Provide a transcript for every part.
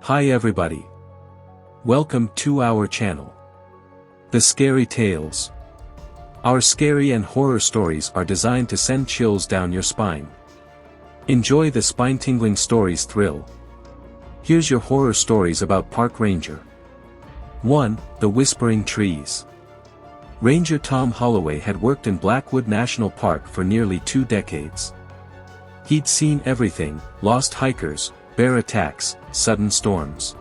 Hi everybody. Welcome to our channel. The Scary Tales. Our scary and horror stories are designed to send chills down your spine. Enjoy the spine-tingling stories thrill. Here's your horror stories about Park Ranger. 1. The Whispering Trees. Ranger Tom Holloway had worked in Blackwood National Park for nearly 2 decades. He'd seen everything: lost hikers, bear attacks, sudden storms.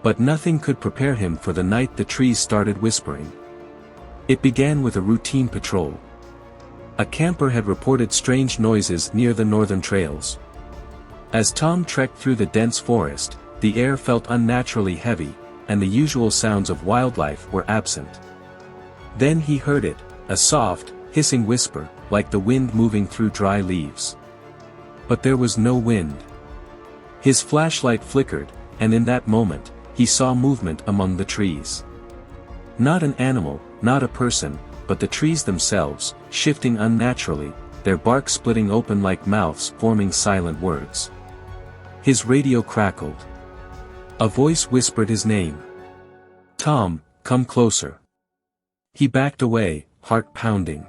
But nothing could prepare him for the night the trees started whispering. It began with a routine patrol. A camper had reported strange noises near the northern trails. As Tom trekked through the dense forest, the air felt unnaturally heavy, and the usual sounds of wildlife were absent. Then he heard it, a soft, hissing whisper, like the wind moving through dry leaves. But there was no wind. His flashlight flickered, and in that moment, he saw movement among the trees. Not an animal, not a person, but the trees themselves, shifting unnaturally, their bark splitting open like mouths forming silent words. His radio crackled. A voice whispered his name. "Tom, come closer." He backed away, heart pounding.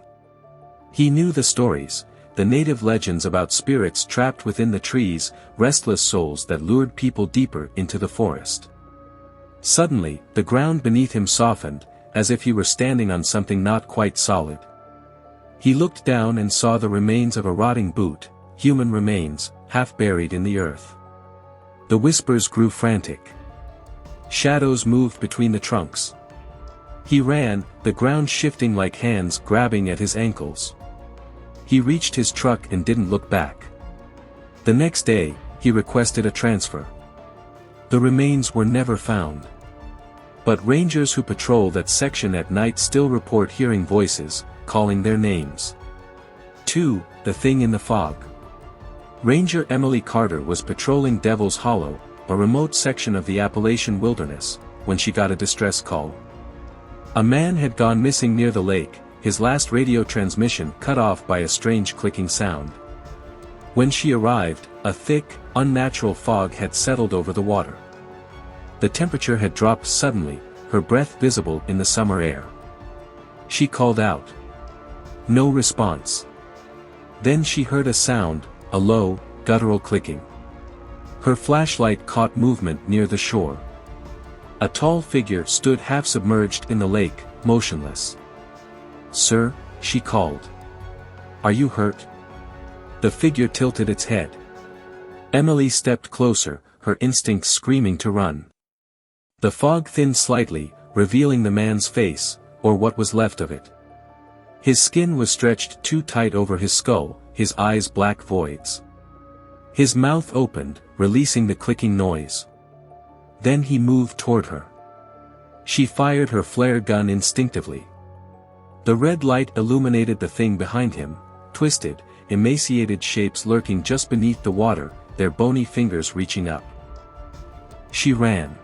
He knew the stories, the native legends about spirits trapped within the trees, restless souls that lured people deeper into the forest. Suddenly, the ground beneath him softened, as if he were standing on something not quite solid. He looked down and saw the remains of a rotting boot, human remains, half buried in the earth. The whispers grew frantic. Shadows moved between the trunks. He ran, the ground shifting like hands grabbing at his ankles. He reached his truck and didn't look back. The next day, he requested a transfer. The remains were never found. But rangers who patrol that section at night still report hearing voices, calling their names. 2. The Thing in the Fog. Ranger Emily Carter was patrolling Devil's Hollow, a remote section of the Appalachian wilderness, when she got a distress call. A man had gone missing near the lake, his last radio transmission cut off by a strange clicking sound. When she arrived, a thick, unnatural fog had settled over the water. The temperature had dropped suddenly, her breath visible in the summer air. She called out. No response. Then she heard a sound, a low, guttural clicking. Her flashlight caught movement near the shore. A tall figure stood half-submerged in the lake, motionless. "Sir," she called. "Are you hurt?" The figure tilted its head. Emily stepped closer, her instincts screaming to run. The fog thinned slightly, revealing the man's face, or what was left of it. His skin was stretched too tight over his skull, his eyes black voids. His mouth opened, releasing the clicking noise. Then he moved toward her. She fired her flare gun instinctively. The red light illuminated the thing behind him, twisted, emaciated shapes lurking just beneath the water, their bony fingers reaching up. She ran.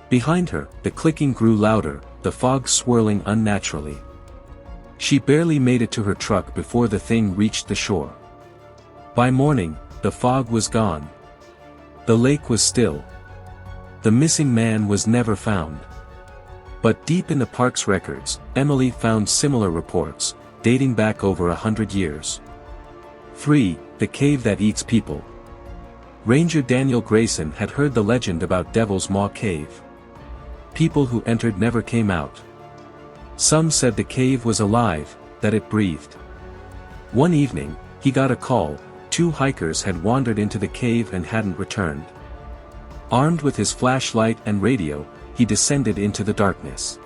Behind her, the clicking grew louder, the fog swirling unnaturally. She barely made it to her truck before the thing reached the shore. By morning, the fog was gone. The lake was still. The missing man was never found. But deep in the park's records, Emily found similar reports, dating back over 100 years. 3. The Cave That Eats People. Ranger Daniel Grayson had heard the legend about Devil's Maw Cave. People who entered never came out. Some said the cave was alive, that it breathed. One evening, he got a call: 2 hikers had wandered into the cave and hadn't returned. Armed with his flashlight and radio, he descended into the darkness.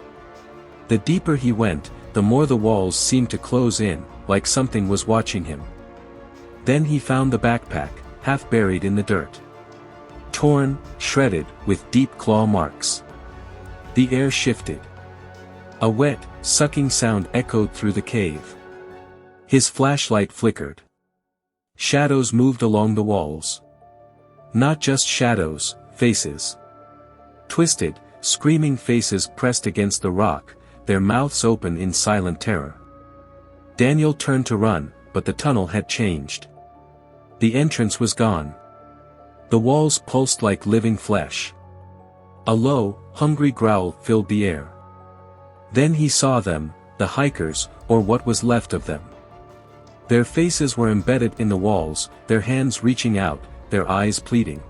The deeper he went, the more the walls seemed to close in, like something was watching him. Then he found the backpack, half buried in the dirt. Torn, shredded, with deep claw marks. The air shifted. A wet, sucking sound echoed through the cave. His flashlight flickered. Shadows moved along the walls. Not just shadows, faces. Twisted, screaming faces pressed against the rock, their mouths open in silent terror. Daniel turned to run, but the tunnel had changed. The entrance was gone. The walls pulsed like living flesh. A low, hungry growl filled the air. Then he saw them, the hikers, or what was left of them. Their faces were embedded in the walls, their hands reaching out, their eyes pleading.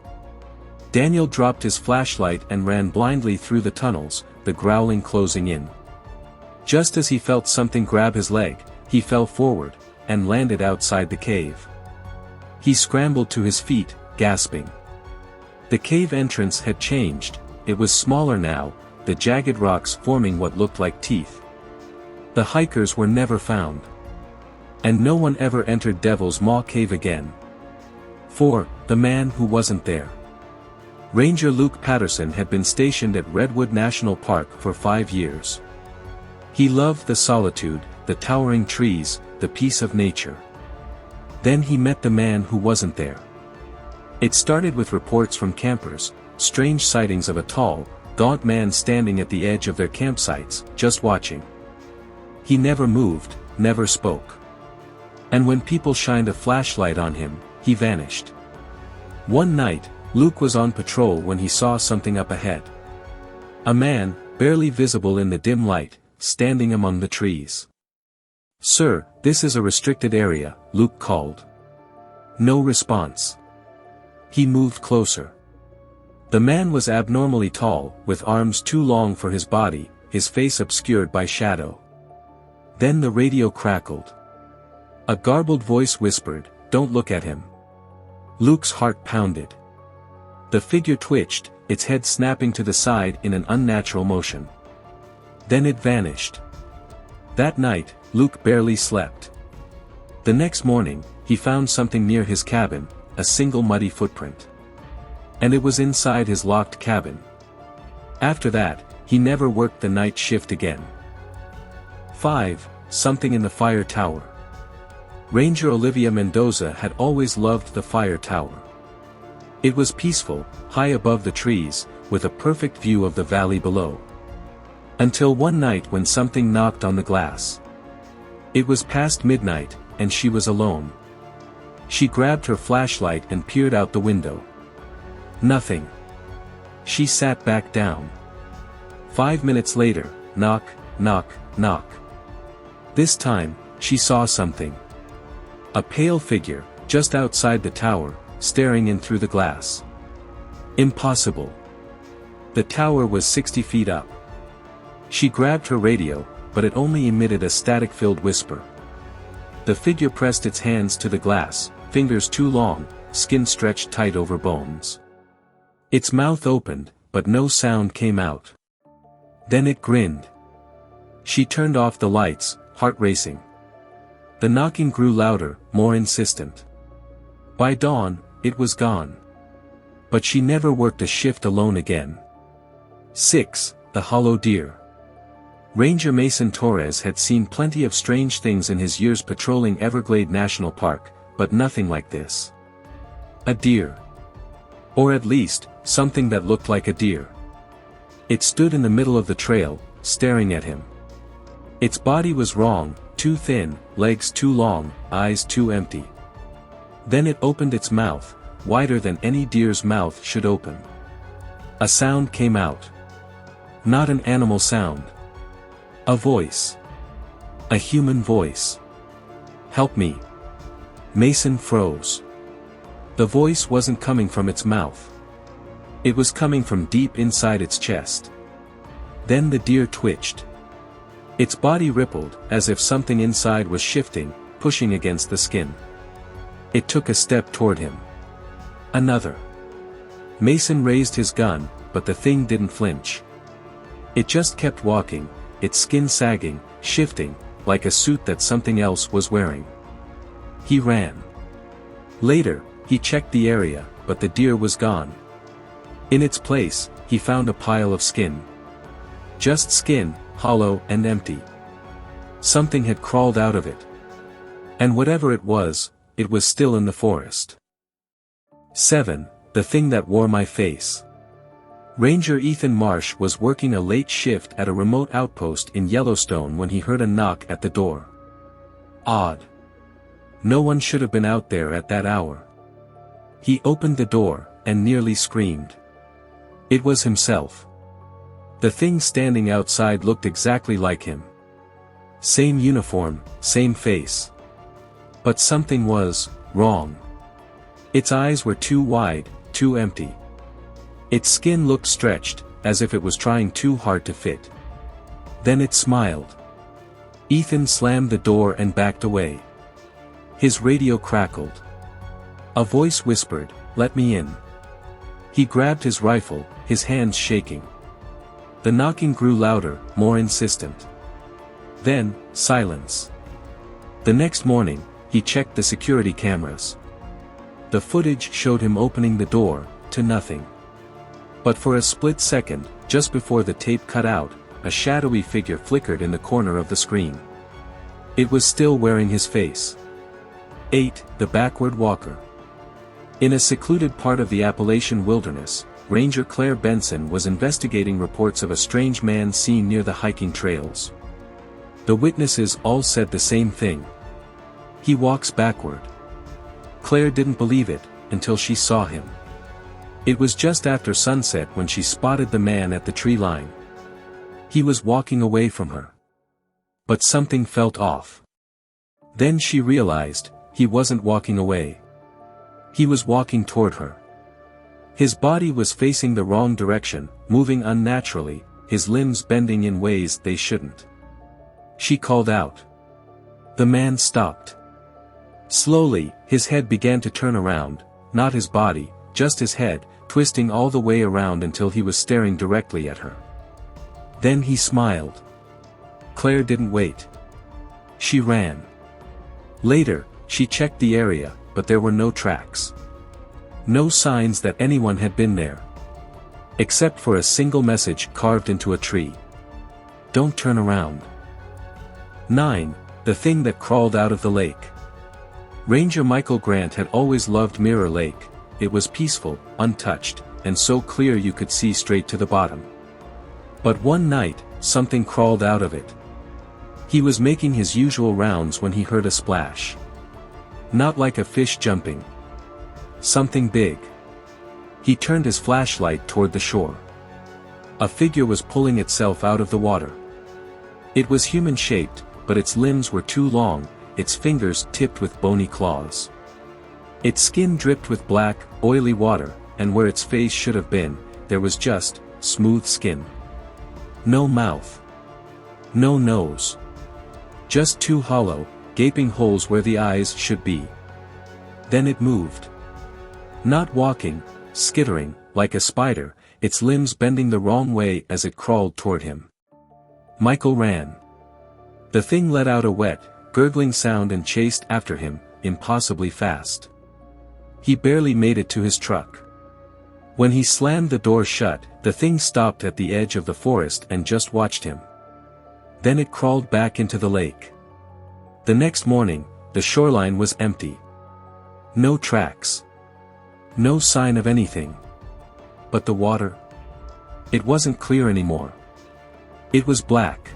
Daniel dropped his flashlight and ran blindly through the tunnels, the growling closing in. Just as he felt something grab his leg, he fell forward, and landed outside the cave. He scrambled to his feet, gasping. The cave entrance had changed, it was smaller now, the jagged rocks forming what looked like teeth. The hikers were never found. And no one ever entered Devil's Maw Cave again. 4. The man who wasn't there. Ranger Luke Patterson had been stationed at Redwood National Park for 5 years. He loved the solitude, the towering trees, the peace of nature. Then he met the man who wasn't there. It started with reports from campers, strange sightings of a tall, gaunt man standing at the edge of their campsites, just watching. He never moved, never spoke. And when people shined a flashlight on him, he vanished. One night, Luke was on patrol when he saw something up ahead. A man, barely visible in the dim light, standing among the trees. "Sir, this is a restricted area," Luke called. No response. He moved closer. The man was abnormally tall, with arms too long for his body, his face obscured by shadow. Then the radio crackled. A garbled voice whispered, "Don't look at him." Luke's heart pounded. The figure twitched, its head snapping to the side in an unnatural motion. Then it vanished. That night, Luke barely slept. The next morning, he found something near his cabin, a single muddy footprint. And it was inside his locked cabin. After that, he never worked the night shift again. 5. Something in the fire tower. Ranger Olivia Mendoza had always loved the fire tower. It was peaceful, high above the trees, with a perfect view of the valley below. Until one night when something knocked on the glass. It was past midnight, and she was alone. She grabbed her flashlight and peered out the window. Nothing. She sat back down. 5 minutes later, knock, knock, knock. This time, she saw something. A pale figure, just outside the tower, staring in through the glass. Impossible. The tower was 60 feet up. She grabbed her radio, but it only emitted a static-filled whisper. The figure pressed its hands to the glass, fingers too long, skin stretched tight over bones. Its mouth opened, but no sound came out. Then it grinned. She turned off the lights, heart racing. The knocking grew louder, more insistent. By dawn, it was gone. But she never worked a shift alone again. 6. The hollow deer. Ranger Mason Torres had seen plenty of strange things in his years patrolling Everglade National Park, but nothing like this. A deer. Or at least, something that looked like a deer. It stood in the middle of the trail, staring at him. Its body was wrong, too thin, legs too long, eyes too empty. Then it opened its mouth, wider than any deer's mouth should open. A sound came out. Not an animal sound. A voice. A human voice. "Help me." Mason froze. The voice wasn't coming from its mouth. It was coming from deep inside its chest. Then the deer twitched. Its body rippled, as if something inside was shifting, pushing against the skin. It took a step toward him. Another. Mason raised his gun, but the thing didn't flinch. It just kept walking, its skin sagging, shifting, like a suit that something else was wearing. He ran. Later, he checked the area, but the deer was gone. In its place, he found a pile of skin. Just skin, hollow and empty. Something had crawled out of it. And whatever it was still in the forest. 7. The thing that wore my face. Ranger Ethan Marsh was working a late shift at a remote outpost in Yellowstone when he heard a knock at the door. Odd. No one should have been out there at that hour. He opened the door, and nearly screamed. It was himself. The thing standing outside looked exactly like him. Same uniform, same face. But something was wrong. Its eyes were too wide, too empty. Its skin looked stretched, as if it was trying too hard to fit. Then it smiled. Ethan slammed the door and backed away. His radio crackled. A voice whispered, "Let me in." He grabbed his rifle, his hands shaking. The knocking grew louder, more insistent. Then, silence. The next morning, he checked the security cameras. The footage showed him opening the door, to nothing. But for a split second, just before the tape cut out, a shadowy figure flickered in the corner of the screen. It was still wearing his face. 8. The Backward Walker. In a secluded part of the Appalachian wilderness, Ranger Claire Benson was investigating reports of a strange man seen near the hiking trails. The witnesses all said the same thing. He walks backward. Claire didn't believe it, until she saw him. It was just after sunset when she spotted the man at the tree line. He was walking away from her. But something felt off. Then she realized, he wasn't walking away. He was walking toward her. His body was facing the wrong direction, moving unnaturally, his limbs bending in ways they shouldn't. She called out. The man stopped. Slowly, his head began to turn around, not his body, just his head, twisting all the way around until he was staring directly at her. Then he smiled. Claire didn't wait. She ran. Later, she checked the area, but there were no tracks. No signs that anyone had been there. Except for a single message carved into a tree. Don't turn around. 9. The Thing That Crawled Out of the Lake. Ranger Michael Grant had always loved Mirror Lake. It was peaceful, untouched, and so clear you could see straight to the bottom. But one night, something crawled out of it. He was making his usual rounds when he heard a splash. Not like a fish jumping. Something big. He turned his flashlight toward the shore. A figure was pulling itself out of the water. It was human-shaped, but its limbs were too long, its fingers tipped with bony claws. Its skin dripped with black, oily water, and where its face should have been, there was just smooth skin. No mouth. No nose. Just two hollow, gaping holes where the eyes should be. Then it moved. Not walking, skittering, like a spider, its limbs bending the wrong way as it crawled toward him. Michael ran. The thing let out a wet, gurgling sound and chased after him, impossibly fast. He barely made it to his truck. When he slammed the door shut, the thing stopped at the edge of the forest and just watched him. Then it crawled back into the lake. The next morning, the shoreline was empty. No tracks. No sign of anything. But the water? It wasn't clear anymore. It was black.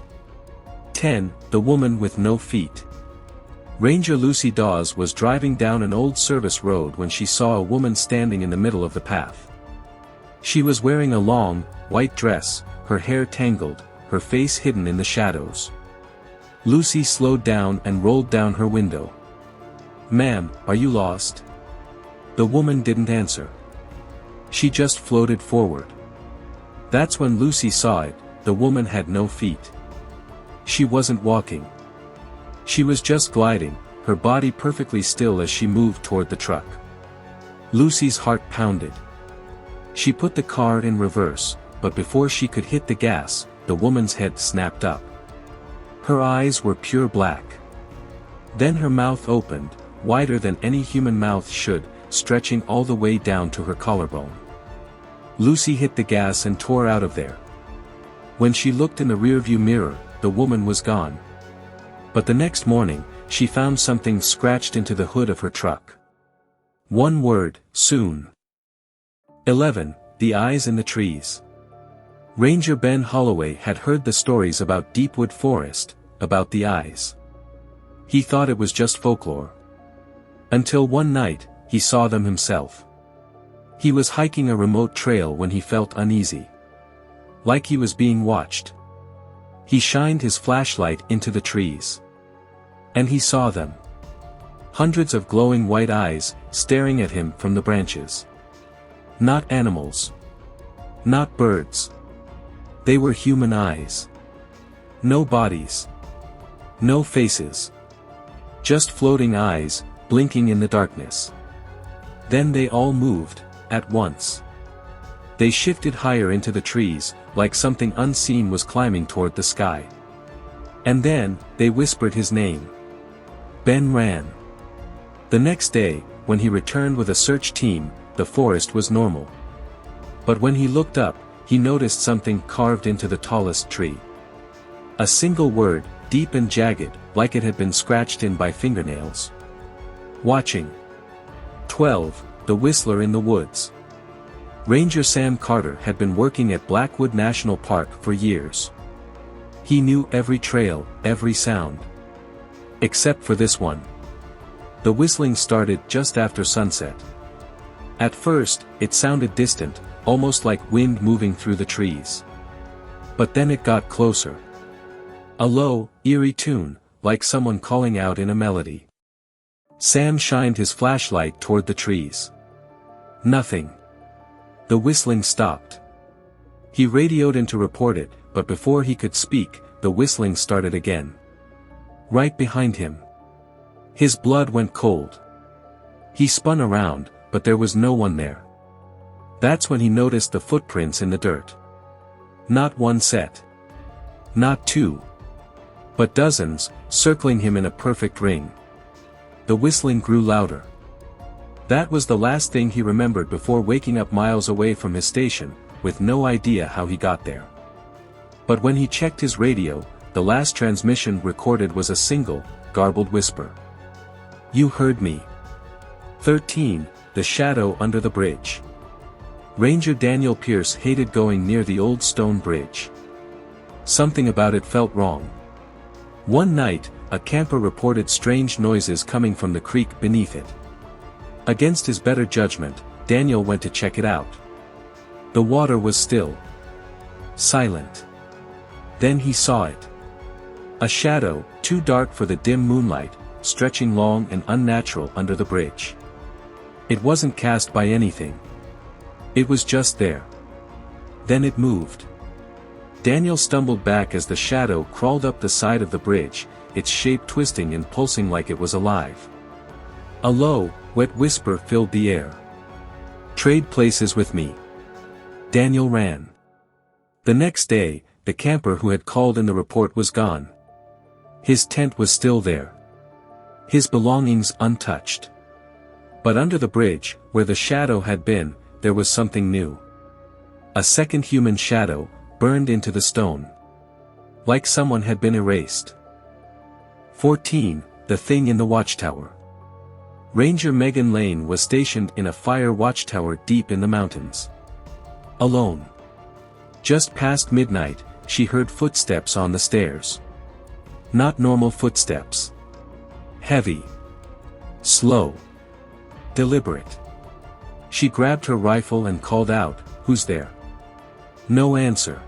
10. The Woman with No Feet. Ranger Lucy Dawes was driving down an old service road when she saw a woman standing in the middle of the path. She was wearing a long, white dress, her hair tangled, her face hidden in the shadows. Lucy slowed down and rolled down her window. "Ma'am, are you lost?" The woman didn't answer. She just floated forward. That's when Lucy saw it, the woman had no feet. She wasn't walking. She was just gliding, her body perfectly still as she moved toward the truck. Lucy's heart pounded. She put the car in reverse, but before she could hit the gas, the woman's head snapped up. Her eyes were pure black. Then her mouth opened, wider than any human mouth should, stretching all the way down to her collarbone. Lucy hit the gas and tore out of there. When she looked in the rearview mirror, the woman was gone. But the next morning, she found something scratched into the hood of her truck. One word, soon. 11. The Eyes in the Trees. Ranger Ben Holloway had heard the stories about Deepwood Forest, about the eyes. He thought it was just folklore. Until one night, he saw them himself. He was hiking a remote trail when he felt uneasy. Like he was being watched. He shined his flashlight into the trees. And he saw them. Hundreds of glowing white eyes, staring at him from the branches. Not animals. Not birds. They were human eyes. No bodies. No faces. Just floating eyes, blinking in the darkness. Then they all moved, at once. They shifted higher into the trees, like something unseen was climbing toward the sky. And then, they whispered his name. Ben ran. The next day, when he returned with a search team, the forest was normal. But when he looked up, he noticed something carved into the tallest tree. A single word, deep and jagged, like it had been scratched in by fingernails. Watching. 12. The Whistler in the Woods. Ranger Sam Carter had been working at Blackwood National Park for years. He knew every trail, every sound. Except for this one. The whistling started just after sunset. At first, it sounded distant, almost like wind moving through the trees. But then it got closer. A low, eerie tune, like someone calling out in a melody. Sam shined his flashlight toward the trees. Nothing. The whistling stopped. He radioed in to report it, but before he could speak, the whistling started again. Right behind him. His blood went cold. He spun around, but there was no one there. That's when he noticed the footprints in the dirt. Not one set. Not two. But dozens, circling him in a perfect ring. The whistling grew louder. That was the last thing he remembered before waking up miles away from his station, with no idea how he got there. But when he checked his radio, the last transmission recorded was a single, garbled whisper. "You heard me." 13. The Shadow Under the Bridge. Ranger Daniel Pierce hated going near the old stone bridge. Something about it felt wrong. One night, a camper reported strange noises coming from the creek beneath it. Against his better judgment, Daniel went to check it out. The water was still. Silent. Then he saw it. A shadow, too dark for the dim moonlight, stretching long and unnatural under the bridge. It wasn't cast by anything. It was just there. Then it moved. Daniel stumbled back as the shadow crawled up the side of the bridge, its shape twisting and pulsing like it was alive. A low, wet whisper filled the air. "Trade places with me." Daniel ran. The next day, the camper who had called in the report was gone. His tent was still there. His belongings untouched. But under the bridge, where the shadow had been, there was something new. A second human shadow, burned into the stone. Like someone had been erased. 14. The Thing in the Watchtower. Ranger Megan Lane was stationed in a fire watchtower deep in the mountains. Alone. Just past midnight, she heard footsteps on the stairs. Not normal footsteps. Heavy. Slow. Deliberate. She grabbed her rifle and called out, "Who's there?" No answer.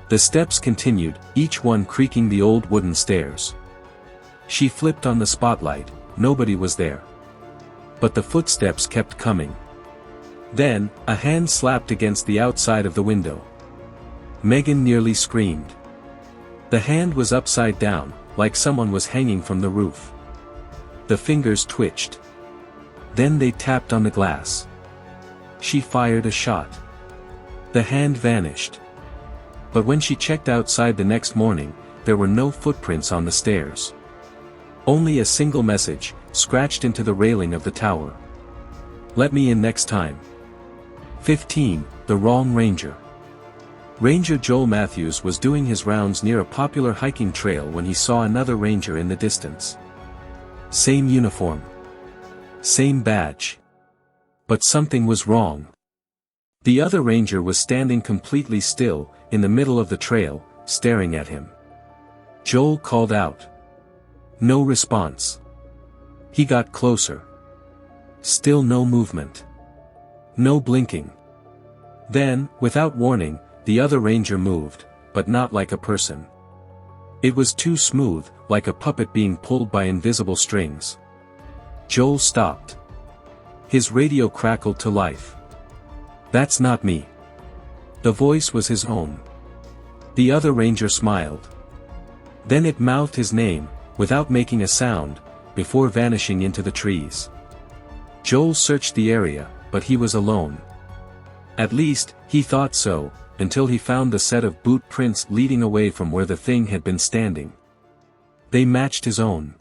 The steps continued, each one creaking the old wooden stairs. She flipped on the spotlight, nobody was there. But the footsteps kept coming. Then, a hand slapped against the outside of the window. Megan nearly screamed. The hand was upside down, like someone was hanging from the roof. The fingers twitched. Then they tapped on the glass. She fired a shot. The hand vanished. But when she checked outside the next morning, there were no footprints on the stairs. Only a single message, scratched into the railing of the tower. "Let me in next time." 15. The Wrong Ranger. Ranger Joel Matthews was doing his rounds near a popular hiking trail when he saw another ranger in the distance. Same uniform. Same badge. But something was wrong. The other ranger was standing completely still, in the middle of the trail, staring at him. Joel called out. No response. He got closer. Still no movement. No blinking. Then, without warning, the other ranger moved, but not like a person. It was too smooth, like a puppet being pulled by invisible strings. Joel stopped. His radio crackled to life. "That's not me." The voice was his own. The other ranger smiled. Then it mouthed his name, without making a sound, before vanishing into the trees. Joel searched the area, but he was alone. At least, he thought so, until he found the set of boot prints leading away from where the thing had been standing. They matched his own.